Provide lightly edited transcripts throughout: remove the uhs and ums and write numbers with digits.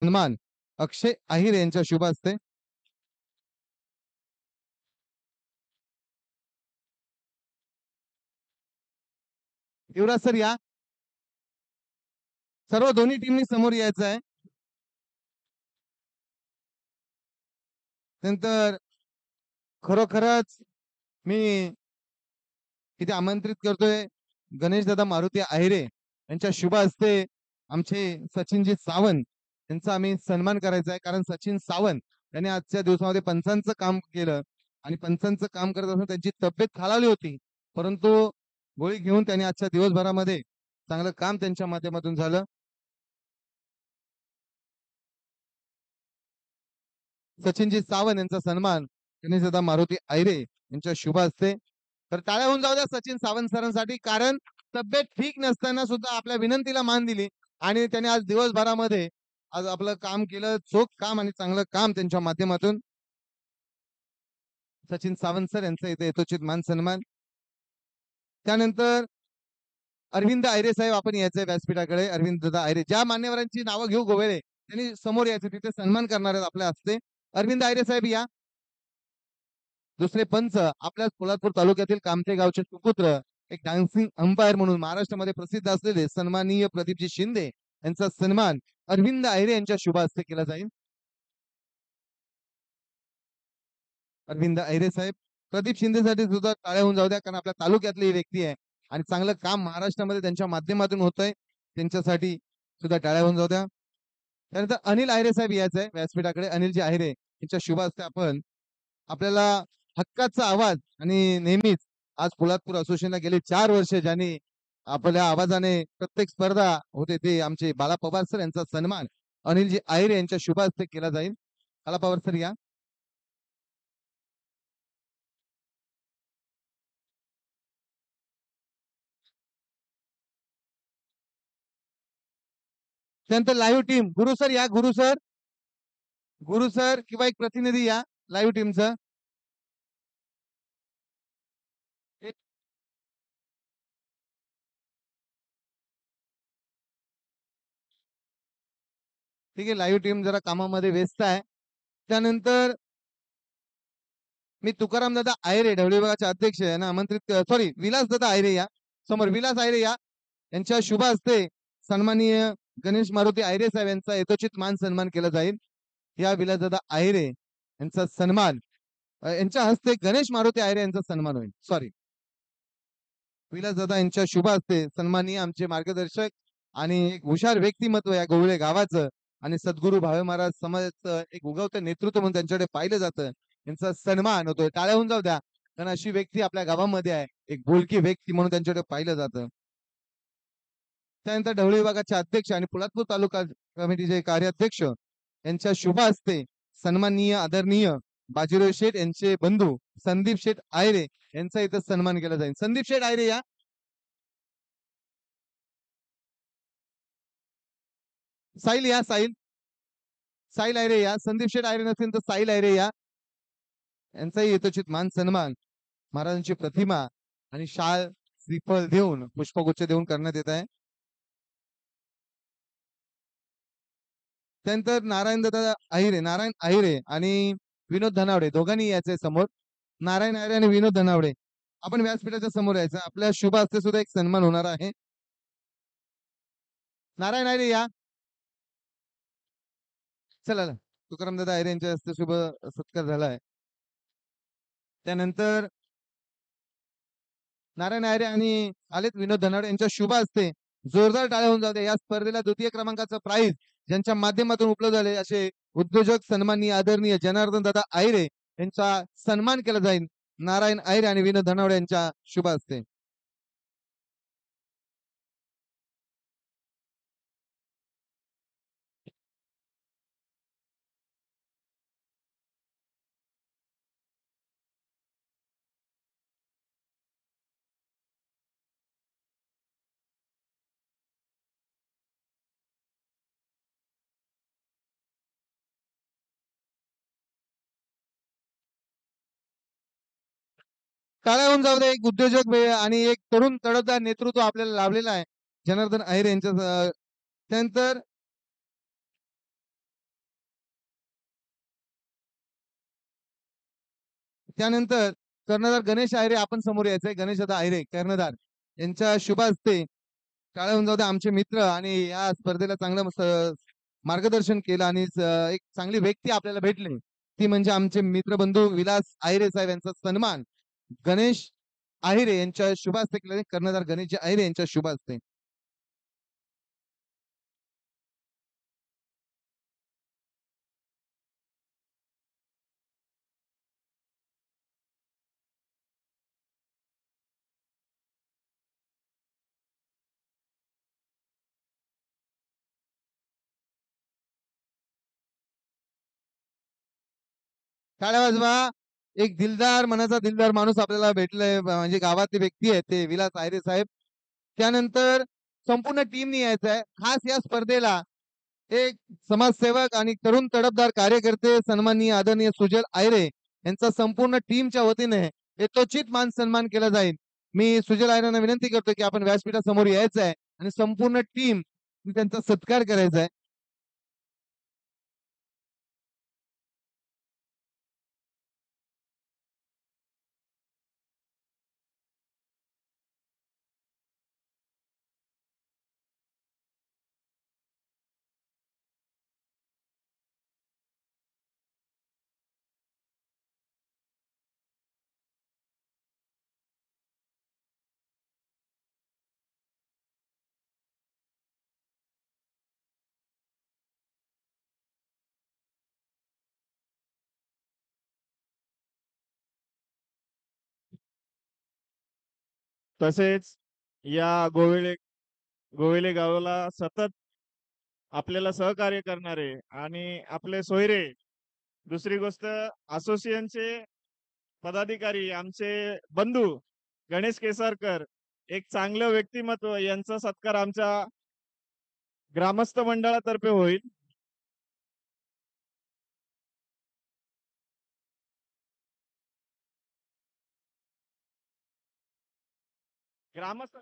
सन्मान अक्षय अहिर यांच्या शुभ हस्ते. युवराज सर या. सर्व दोन्ही टीमनी समोर यायचं आहे. नंतर खरोखरच मी इथे आमंत्रित करतोय गणेश दादा मारुती आहिरे यांच्या शुभ हस्ते आमचे सचिनजी सावंत यांचा आम्ही सन्मान करायचा आहे. कारण सचिन सावंत यांनी आजच्या दिवसामध्ये पंचांचं काम केलं आणि पंचांचं काम करत असताना त्यांची तब्येत खालावली होती, परंतु गोळी घेऊन त्यांनी आजच्या दिवसभरामध्ये चांगलं काम त्यांच्या माध्यमातून झालं. सचिनजी सावंत यांचा सन्मान गणेशदादा मारुती आहिरे यांच्या शुभ हस्ते. तर टाळ्या होऊन जाऊ द्या सचिन सावंत सरांसाठी, कारण तब्येत ठीक नसताना सुद्धा आपल्या विनंतीला मान दिली आणि त्यांनी आज दिवसभरामध्ये आज आपलं काम केलं, चोख काम आणि चांगलं काम त्यांच्या माध्यमातून. सचिन सावंत सर यांचा इथे यथोचित मान सन्मान. त्यानंतर अरविंद आयरे साहेब आपण यायचंय व्यासपीठाकडे. अरविंद दादा आयरे, ज्या मान्यवरांची नावं घेऊ गोवेळे त्यांनी समोर यायचं, तिथे सन्मान करणार आहेत आपल्या हस्ते. अरविंद आयरे साहेब या. दुसरे पंच आपल्या पोलादपूर तालुक्यातील कामते गावचे सुपुत्र, एक डान्सिंग अंपायर म्हणून महाराष्ट्रामध्ये प्रसिद्ध असलेले सन्माननीय प्रदीपजी शिंदे यांचा सन्मान अरविंद आयरे यांच्या शुभ हस्ते केला जाईल. अरविंद आयरे साहेब, प्रदीप शिंदेसाठी सुद्धा टाळ्या होऊन जाऊ द्या, कारण आपल्या तालुक्यातली व्यक्ती आहे आणि चांगलं काम महाराष्ट्रामध्ये त्यांच्या माध्यमातून होतंय, त्यांच्यासाठी सुद्धा टाळ्या होऊन जाऊ द्या. त्यानंतर अनिल आहिरे साहेब यायचंय व्यासपीठाकडे. अनिलजी आहिरे यांच्या शुभ हस्ते आपण आपल्याला हक्काचा आवाज आणि नेहमीच आज पोलादपूर असोसिएशनला गेले 4 वर्ष ज्यांनी आपल्या आवाजाने प्रत्येक स्पर्धा होते ते आमचे बाला पवार सर यांचा सन्मान अनिलजी आहिरे यांच्या शुभ हस्ते केला जाईल. बाला पवार सर या. त्यानंतर लाईव्ह टीम गुरु सर या. गुरु सर किंवा एक प्रतिनिधी या लाईव्ह टीमचं. ठीक आहे, लाईव्ह टीम जरा कामामध्ये व्यस्त आहे. त्यानंतर मी तुकाराम दादा आयरे ढवळी विभागाचे अध्यक्ष यांना आमंत्रित, सॉरी विलास दादा आयरे या समोर. विलास आयरे या. यांच्या शुभ हस्ते सन्माननीय गणेश मारुती आयरे साहेब यांचा यथोचित मान सन्मान केला जाईल. या विलास दादा आयरे यांचा सन्मान, यांच्या हस्ते गणेश मारुती आयरे यांचा सन्मान होईल. सॉरी, विलास दादा यांच्या शुभ हस्ते सन्माननीय आमचे मार्गदर्शक आणि एक हुशार व्यक्तिमत्व या गोवळे गावाचं आणि सद्गुरू भावे महाराज समाजाचं एक उगवतं नेतृत्व म्हणून त्यांच्याकडे पाहिलं जातं, यांचा सन्मान होतोय. टाळ्या होऊन जाऊ द्या, कारण अशी व्यक्ती आपल्या गावामध्ये आहे, एक बोलकी व्यक्ती म्हणून त्यांच्याकडे पाहिलं जातं. त्यानंतर ढवळी विभागाचे अध्यक्ष आणि पोलादपूर तालुका कमिटीचे कार्याध्यक्ष यांच्या शुभ हस्ते सन्माननीय आदरणीय बाजीराव शेठ यांचे बंधू संदीप शेठ आयरे यांचा इथं सन्मान केला जाईल. संदीप शेठ आयरे या. साईल या. साईल आयरे या. संदीप शेठ आयरे नसेल तर साईल आयरे या. यांचाही यथोचित मान सन्मान महाराजांची प्रतिमा आणि शाल श्रीफळ देऊन पुष्पगुच्छ देऊन करण्यात येत आहे. त्यानंतर नारायण अहिरे आणि विनोद धनावडे दोघांनी यायचंय समोर. नारायण आहिरे आणि विनोद धनावडे आपण व्यासपीठाच्या समोर यायचं. आपल्या शुभ हस्ते सुद्धा एक सन्मान होणार आहे. नारायण आहिरे या. चला, तुकाराम दादा आहिरे यांच्या हस्ते शुभ सत्कार झालाय. त्यानंतर नारायण आहिरे आणि आलेत विनोद धनावडे यांच्या शुभ हस्ते जोरदार टाळ्या होऊन जाते. या स्पर्धेला द्वितीय क्रमांकाचं प्राइज ज्यांच्या माध्यमातून उपलब्ध झाले असे उद्योजक सन्माननीय आदरणीय जनार्दन दादा आहिरे यांचा सन्मान केला जाईल. नारायण आहिरे आणि विनोद धनावडे यांच्या शुभ हस्ते. टाळ्या होऊन जाऊ दे. एक उद्योजक आणि एक तरुण तडफदार नेतृत्व आपल्याला लाभलेलं आहे जनार्दन आहिरे यांच्या. त्यानंतर त्यानंतर कर्णधार गणेश आयरे आपण समोर यायचंय. गणेश दादा आयरे कर्णधार यांच्या शुभ हस्ते टाळ्या होऊन जाऊ द्या. आमचे मित्र आणि या स्पर्धेला चांगलं मार्गदर्शन केलं आणि एक चांगली व्यक्ती आपल्याला भेटली, ती म्हणजे आमचे मित्रबंधू विलास आहिरे साहेब यांचा सन्मान गणेश आहिरे यांच्या शुभ हस्ते केले. कर्णधार गणेश आहिरे यांच्या शुभ हस्ते. टाळ्या वाजवा. एक दिलदार मनाचा दिलदार माणूस आपल्याला भेटलाय, म्हणजे गावातली व्यक्ती आहे ते विलास आयरे साहेब. त्यानंतर संपूर्ण टीमने यायचं आहे. खास या स्पर्धेला एक समाजसेवक आणि तरुण तडफदार कार्यकर्ते सन्माननीय आदरणीय सुजल आयरे यांचा संपूर्ण टीमच्या वतीने यथोचित मान सन्मान केला जाईल. मी सुजल आयरेंना विनंती करतो की आपण व्यासपीठासमोर यायचं आहे आणि संपूर्ण टीम त्यांचा सत्कार करायचा आहे. तसेच या गोविले गावाला सतत आपल्याला सहकार्य करणारे आणि आपले सोयरे, दुसरी गोष्ट असोसिएशनचे पदाधिकारी आमचे बंधू गणेश केसरकर, एक चांगलं व्यक्तिमत्व यांचा सत्कार आमच्या ग्रामस्थ मंडळातर्फे होईल. ग्रामस्थ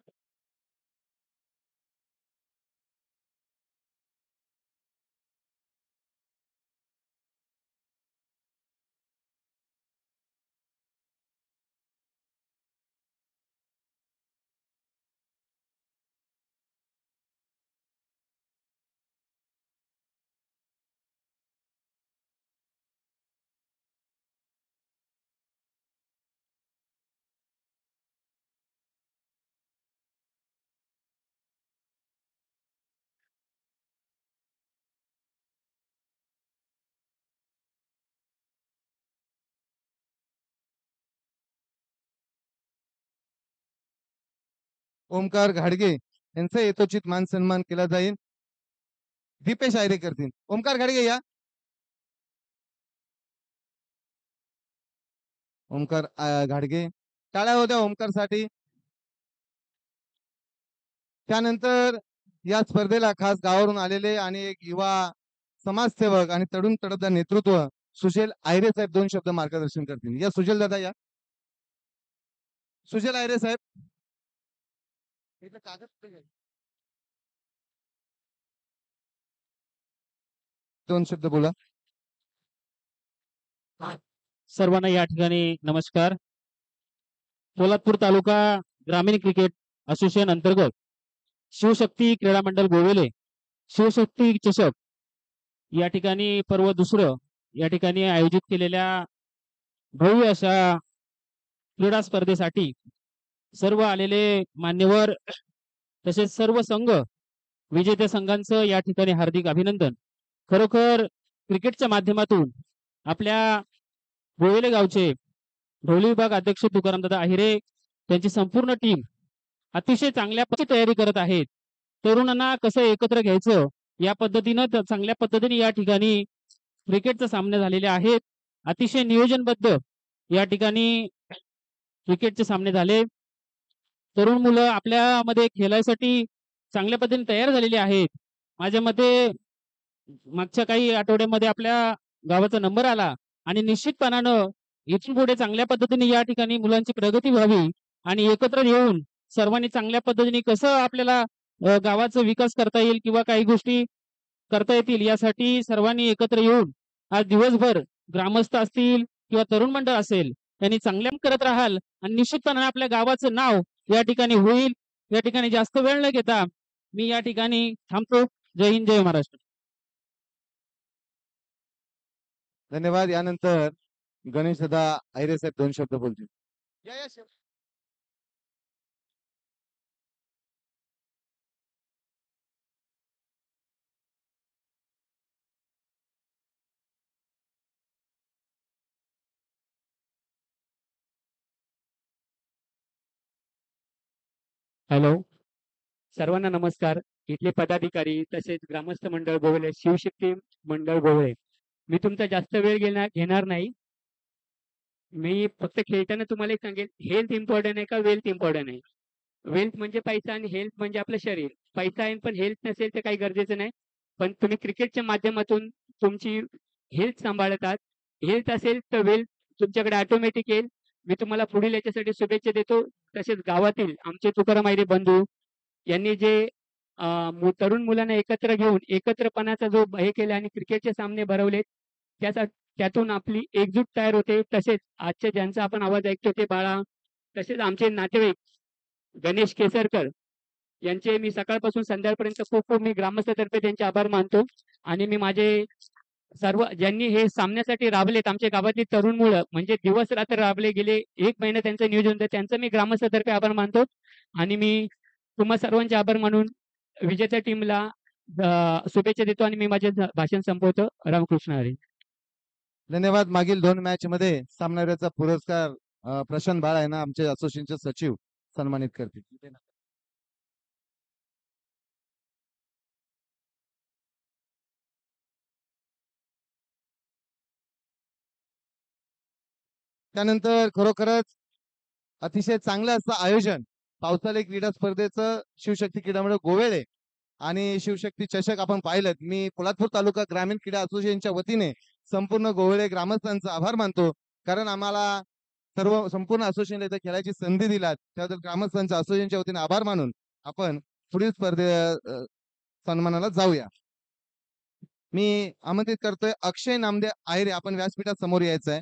ओमकार घाडगे यांचा यथोचित मान सन्मान केला जाईल. दीपेश आयरे करतील. ओमकार घाडगे या. ओमकार घाडगे, टाळ्या होत्या ओमकार साठी. त्यानंतर या स्पर्धेला खास गावावरून आलेले आणि एक युवा समाजसेवक आणि तरुण तडफदार नेतृत्व सुशील आयरे साहेब 2 शब्द मार्गदर्शन करतील. या सुशील दादा या. सुशील आयरे साहेब. कागद 2 शब्द बोला. सर्वांना या ठिकाणी नमस्कार. पोलादपूर तालुका ग्रामीण क्रिकेट असोसिएशन अंतर्गत शिवशक्ती क्रीडा मंडळ गोवेले शिवशक्ती चषक या ठिकाणी पर्व दुसरं या ठिकाणी आयोजित केलेल्या भव्य अशा क्रीडा स्पर्धेसाठी सर्व आलेले मान्यवर तसेच सर्व संघ विजेत्या संघांचं या ठिकाणी हार्दिक अभिनंदन. खरोखर क्रिकेटच्या माध्यमातून आपल्या गोवेले गावचे ढोली विभाग अध्यक्ष तुकारामदादा आहिरे त्यांची संपूर्ण टीम अतिशय चांगल्या तयारी करत आहेत. तरुणांना कसं एकत्र घ्यायचं या पद्धतीनं चांगल्या पद्धतीने या ठिकाणी क्रिकेटचे सामने झालेले आहेत. अतिशय नियोजनबद्ध या ठिकाणी क्रिकेटचे सामने झाले. तरुण मुलं आपल्यामध्ये खेळायसाठी चांगल्या पद्धतीने तयार झालेली आहेत. माझ्या मते मागच्या काही आठवड्यामध्ये आपल्या गावाचा नंबर आला आणि निश्चितपणानं इथून पुढे चांगल्या पद्धतीने या ठिकाणी मुलांची प्रगती व्हावी आणि एकत्र येऊन सर्वांनी चांगल्या पद्धतीने कसं आपल्याला गावाचा विकास करता येईल किंवा काही गोष्टी करता येतील यासाठी सर्वांनी एकत्र येऊन आज दिवसभर ग्रामस्थ असतील किंवा तरुण मंडळ असेल त्यांनी चांगल्या करत राहाल आणि निश्चितपणे आपल्या गावाचं नाव या ठिकाणी होईल. या ठिकाणी जास्त वेळ न घेता मी या ठिकाणी थांबतो. जय हिंद, जय महाराष्ट्र. धन्यवाद. यानंतर गणेश दादा आयरे साहेब 2 शब्द बोलतील. या sir. हॅलो, सर्वांना नमस्कार. इथले पदाधिकारी तसेच ग्रामस्थ मंडळ गोवळे, शिवशक्ती मंडळ गोवळे, मी तुमचा जास्त वेळ घेणार नाही. मी फक्त खेळताना तुम्हाला एक सांगेल, हेल्थ इम्पॉर्टंट आहे का वेल्थ इम्पॉर्टंट आहे? वेल्थ म्हणजे पैसा आणि हेल्थ म्हणजे आपलं शरीर. पैसा आहे पण हेल्थ नसेल तर काही गरजेचं नाही. पण तुम्ही क्रिकेटच्या माध्यमातून तुमची हेल्थ सांभाळतात. हेल्थ असेल तर वेल्थ तुमच्याकडे ऑटोमॅटिक येईल. मी तुम्हाला पुढील याच्यासाठी शुभेच्छा देतो. तसेच गावातील आमचे तुकाराम आयरे बंधू यांनी जे तरुण मुलांना एकत्र घेऊन एकत्रपणाचा जो हे केला आणि क्रिकेटचे सामने भरवले, त्यातून आपली एकजूट तयार होते. तसेच आजचे ज्यांचा आपण आवाज ऐकतो ते बाळा, तसेच आमचे नातेवाईक गणेश केसरकर यांचे मी सकाळपासून संध्याकाळपर्यंत खूप मी ग्रामस्थातर्फे त्यांचे आभार मानतो. आणि मी माझे सर्व ज्यांनी हे सामन्यासाठी राबलेत, आमच्या गावातली तरुण मुलं म्हणजे दिवस रात्र राबले गेले, 1 महिना त्यांचं नियोजन होतं, त्यांचं मी ग्रामस्थातर्फे आभार मानतो. आणि मी तुम्हा सर्वांचे आभार मानून विजेत्या टीमला शुभेच्छा देतो आणि मी माझे भाषण संपवतो. रामकृष्ण हरी. धन्यवाद. मागील 2 मॅच मध्ये सामनावीराचा पुरस्कार प्रशांत बाळा यांना आमचे असोसिएशनचे सचिव सन्मानित करतील. त्यानंतर खरोखरच अतिशय चांगलं असं आयोजन पावसाळी क्रीडा स्पर्धेचं शिवशक्ती क्रीडा मंडळ गोवेळे आणि शिवशक्ती चषक आपण पाहिलं. मी पोलादपूर तालुका ग्रामीण क्रीडा असोसिएशनच्या वतीने संपूर्ण गोवेळे ग्रामस्थांचा आभार मानतो. कारण आम्हाला संपूर्ण असोसिएशनला इथे खेळायची संधी दिलात, त्याबद्दल ग्रामस्थांच्या असोसिएशनच्या वतीने आभार मानून आपण पुढील स्पर्धे सन्मानाला जाऊया. मी आमंत्रित करतोय अक्षय नामदेव आयरे, आपण व्यासपीठात समोर यायचं आहे.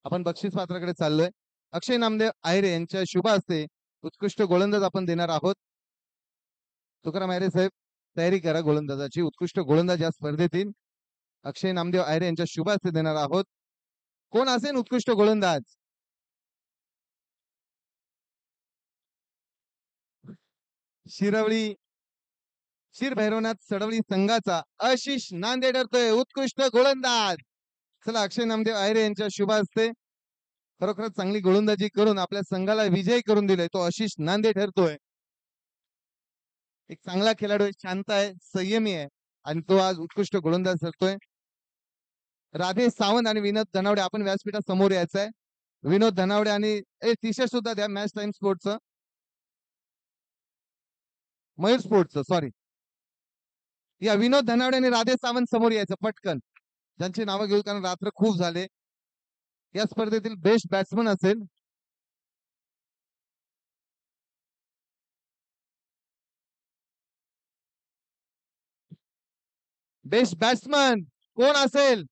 आपण बक्षीस पात्राकडे चाललोय. अक्षय नामदेव आयरे यांच्या शुभ हस्ते उत्कृष्ट गोलंदाज आपण देणार आहोत. तुकाराम आयरे साहेब तयारी करा गोलंदाजाची. उत्कृष्ट गोलंदाज या स्पर्धेतील अक्षय नामदेव आयरे यांच्या शुभ हस्ते देणार आहोत. कोण असेल उत्कृष्ट गोलंदाज? शिरवळी शिरभैरवनाथ सडवळी संघाचा आशिष नांदे ठरतोय उत्कृष्ट गोलंदाज. चला, अक्षय नामदेव आयरे यांच्या शुभ हस्ते खरोखरच चांगली गोलंदाजी करून आपल्या संघाला विजय करून दिलाय तो आशिष नांदे ठरतोय. एक चांगला खेळाडू आहे, शांत आहे, संयमी आहे आणि तो आज उत्कृष्ट गोलंदाज ठरतोय. राधेश सावंत आणि विनोद धनावडे आपण व्यासपीठात समोर यायचं आहे. विनोद धनावडे आणि टी शर्ट सुद्धा द्या मॅच टाइम स्पोर्टचं, मयूर स्पोर्टचं, सॉरी. या विनोद धनावडे आणि राधेश सावंत समोर यायचं पटकन, ज्यांची नावं घेऊ कारण रात्र खूप झाले. या स्पर्धेतील बेस्ट बॅट्समन असेल बेस्ट बॅट्समन कोण असेल?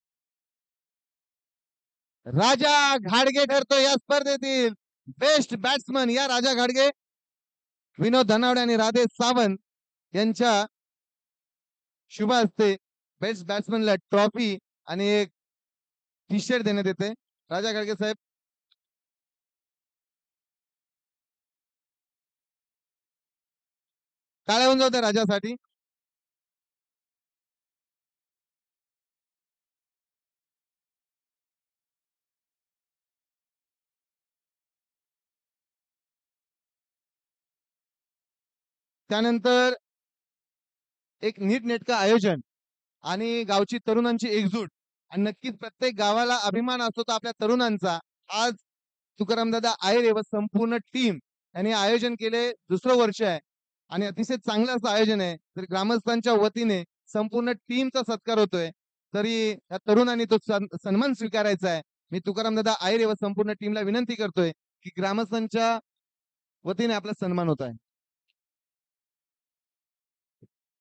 राजा घाडगे ठरतो या स्पर्धेतील बेस्ट बॅट्समन. या राजा घाडगे, विनोद धनावडे आणि राधेश सावंत यांच्या शुभ हस्ते बेस्ट बॅट्समनला ट्रॉफी आणि एक टी शर्ट देण्यात येते. राजा घाडगे साहेब, टाळ्या होऊन जाऊ द्या राजासाठी. त्यानंतर एक नीटनेटकं आयोजन आणि गावची तरुणांची एकजूट आणि नक्कीच प्रत्येक गावाला अभिमान असतो तो आपल्या तरुणांचा. आज तुकारामदादा आयरे व संपूर्ण टीम यांनी आयोजन केले, दुसरं वर्ष आहे आणि अतिशय चांगलं असं आयोजन आहे. तर ग्रामस्थांच्या वतीने संपूर्ण टीमचा सत्कार होतोय, तरी या तरुणांनी तो सन्मान स्वीकारायचा आहे. मी तुकारामदादा आयरे व संपूर्ण टीमला विनंती करतोय की ग्रामस्थांच्या वतीने आपला सन्मान होत आहे.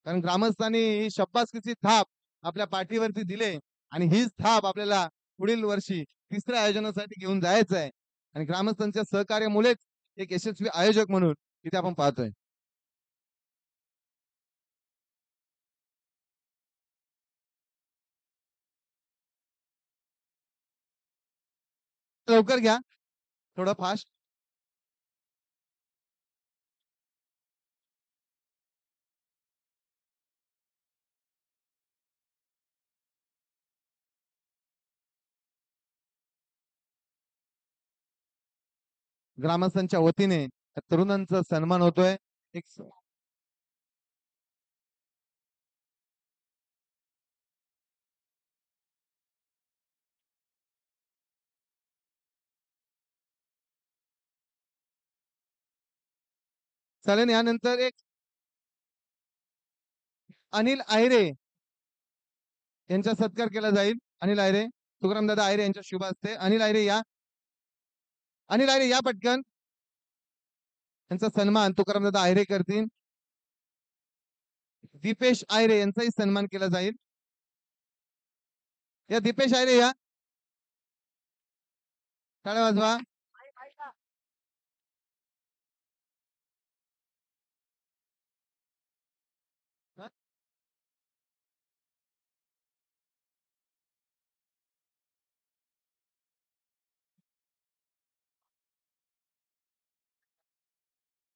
कारण ग्रामस्थांनी ही शब्बासकीची थाप आपल्या पाठीवरती दिले आणि हीच थाप आपल्याला पुढील वर्षी तिसऱ्या आयोजनासाठी घेऊन जायचं आहे आणि ग्रामस्थांच्या सहकार्यामुळेच एक यशस्वी आयोजक म्हणून इथे आपण पाहतोय. लवकर घ्या, थोडं फास्ट. ग्रामस्थांच्या वतीने त्या तरुणांचा सन्मान होतोय. एक चालेल. यानंतर एक अनिल आयरे यांचा सत्कार केला जाईल. अनिल आयरे, तुकाराम दादा आयरे यांच्या शुभ हस्ते. अनिल आयरे या, अनिल आयरे या पटकन. त्यांचा सन्मान तुकाराम दादा आयरे करतील. दीपेश आयरे यांचाही सन्मान केला जाईल. या दीपेश आयरे या, टाळ्या वाजवा.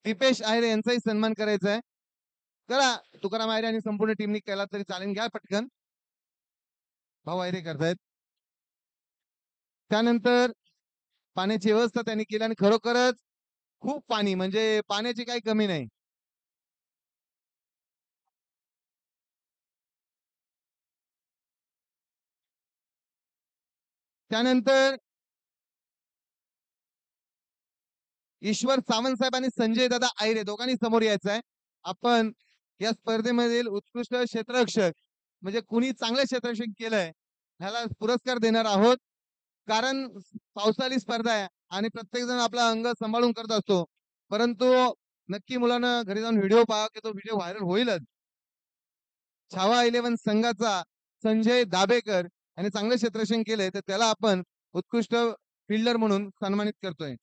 दीपेश आयरे यांचाही सन्मान करायचा आहे. करा, तुकाराम आयरे आणि संपूर्ण टीमनी केला तरी चालेल. घ्या पटकन, भाऊ आयरे करतायत. त्यानंतर पाण्याची व्यवस्था त्यांनी केली आणि खरोखरच खूप पाणी, म्हणजे पाण्याची काही कमी नाही. त्यानंतर ईश्वर सावंत साहेब आणि संजय दादा आयरे दोघांनी समोर यायचं आहे. आपण या स्पर्धेमधील उत्कृष्ट क्षेत्ररक्षक, म्हणजे कुणी चांगलं क्षेत्ररक्षण केलंय ह्याला पुरस्कार देणार आहोत. कारण पावसाळी स्पर्धा आहे आणि प्रत्येक जण आपला अंग सांभाळून करत असतो, परंतु नक्की मुलांना घरी जाऊन व्हिडिओ पहा की तो व्हिडिओ व्हायरल होईलच. छावा 11 संघाचा संजय दाबेकर यांनी चांगले क्षेत्ररक्षण केले, तर त्याला आपण उत्कृष्ट फिल्डर म्हणून सन्मानित करतोय.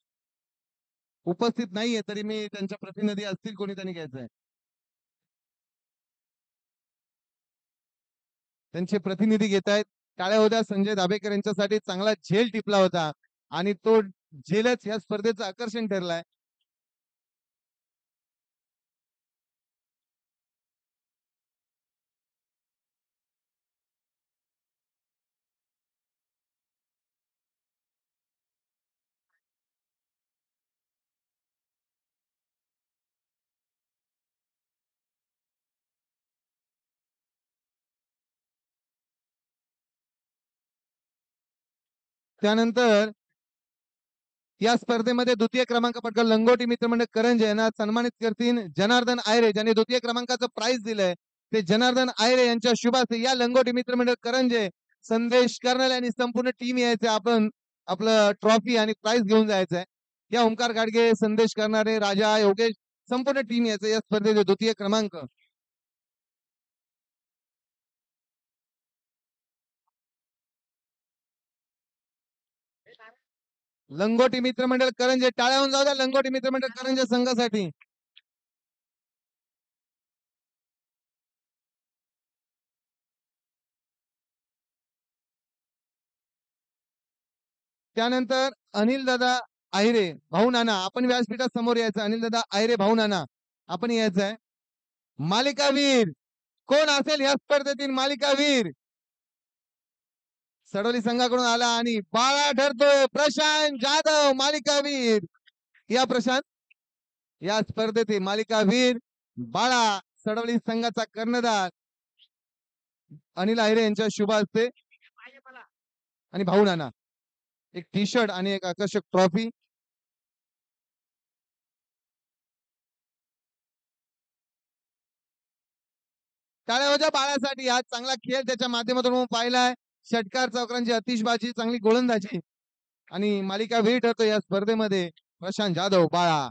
उपस्थित नाहीये तरी मी त्यांच्या प्रतिनिधी असतील कोणी त्यांनी घ्यायचंय. त्यांचे प्रतिनिधी घेत आहेत. टाळ्या होत्या संजय दाबेकर यांच्यासाठी. चांगला झेल टिपला होता आणि तो झेलच या स्पर्धेचं आकर्षण ठरलाय. त्यानंतर या स्पर्धेमध्ये द्वितीय क्रमांक पटकावला लंगोटी मित्रमंडळ करंजे यांना सन्मानित करतील जनार्दन आयरे, ज्यांनी द्वितीय क्रमांकाचं प्राइज दिलंय. ते जनार्दन आयरे यांच्या शुभास्ते या लंगोटी मित्रमंडळ करंजे संदेश कर्नल आणि संपूर्ण टीम यायचे. आपण आपलं ट्रॉफी आणि प्राइज घेऊन जायचंय. या ओंकार गाडगे, संदेश करणारे, राजा, योगेश, संपूर्ण टीम यायचं या स्पर्धेचे द्वितीय क्रमांक. लंगोटी मित्रमंडळ करंजे, टाळ्या होऊन जाऊ द्या लंगोटी मित्रमंडळ करंजे संघासाठी. त्यानंतर अनिल दादा आयरे, भाऊ नाना, आपण व्यासपीठात समोर यायचं. अनिल दादा आयरे, भाऊ नाना, आपण यायचंय. मालिकावीर कोण असेल या स्पर्धेतील मालिकावीर? सडोली संघाकडून आला आणि बाळा ठरतोय प्रशांत जाधव, मालिकावीर. या प्रशांत, या स्पर्धेतील मालिकावीर बाळा, सडोली संघाचा कर्णधार अनिल आयरे यांच्या शुभ हस्ते आणि भाऊ नाना एक टी शर्ट आणि एक आकर्षक ट्रॉफी. टाळ्या होत्या बाळासाठी. आज चांगला खेळ त्याच्या माध्यमातून पाहिलाय. षटकार चौकारांची आतिषबाजी, चांगली गोलंदाजी आणि मालिकावीर ठरतो या स्पर्धेमध्ये प्रशांत जाधव, बाळा.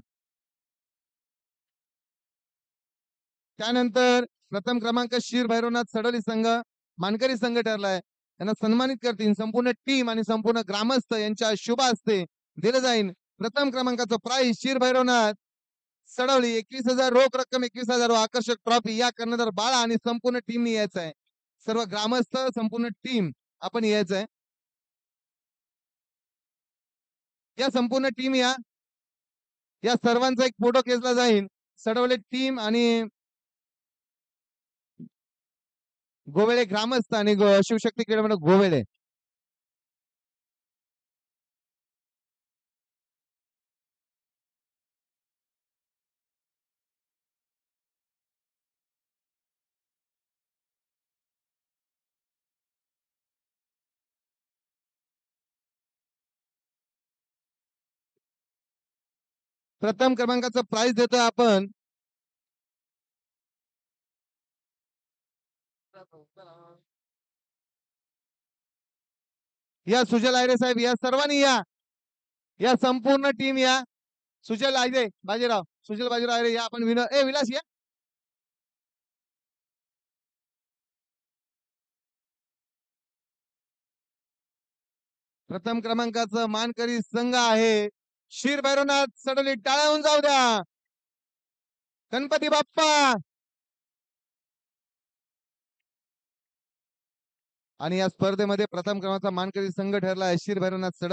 त्यानंतर प्रथम क्रमांक शिर भैरवनाथ सडोली संघ, मानकरी संघ ठरलाय. त्यांना सन्मानित करतील. संपूर्ण टीम आणि संपूर्ण ग्रामस्थ यांच्या शुभ हस्ते दिलं जाईल. प्रथम क्रमांकाचं प्राइज शिर भैरवनाथ सडवली 21,000 रोख रक्कम, 21,000 आकर्षक ट्रॉफी या कर्णधार बाळा आणि संपूर्ण टीमने यायचं आहे. सर्व ग्रामस्थ संपूर्ण टीम आपण यायचं आहे. या संपूर्ण टीम या सर्वांचा एक फोटो खेचला जाईल. सडवले टीम आणि गोवेळे ग्रामस्थ आणि शिवशक्ती क्रीडा मंडळ गोवेळे. प्रथम क्रमांकाचं प्राइज देतोय आपण या सुजल आयरे साहेब, या सर्वांनी या संपूर्ण टीम सुजल आयरे बाजीराव, सुजल बाजीराव आयरे या आपण विनर विलास या. प्रथम क्रमांकाचं मानकरी संघ आहे शिर भैरवनाथ सडोली. टाळ्या होऊन जाऊ द्या. गणपती बाप्पा. आणि या स्पर्धेमध्ये प्रथम क्रमांकाचा मानकरी संघ ठरला आहे शिर भैरवनाथ सडोली.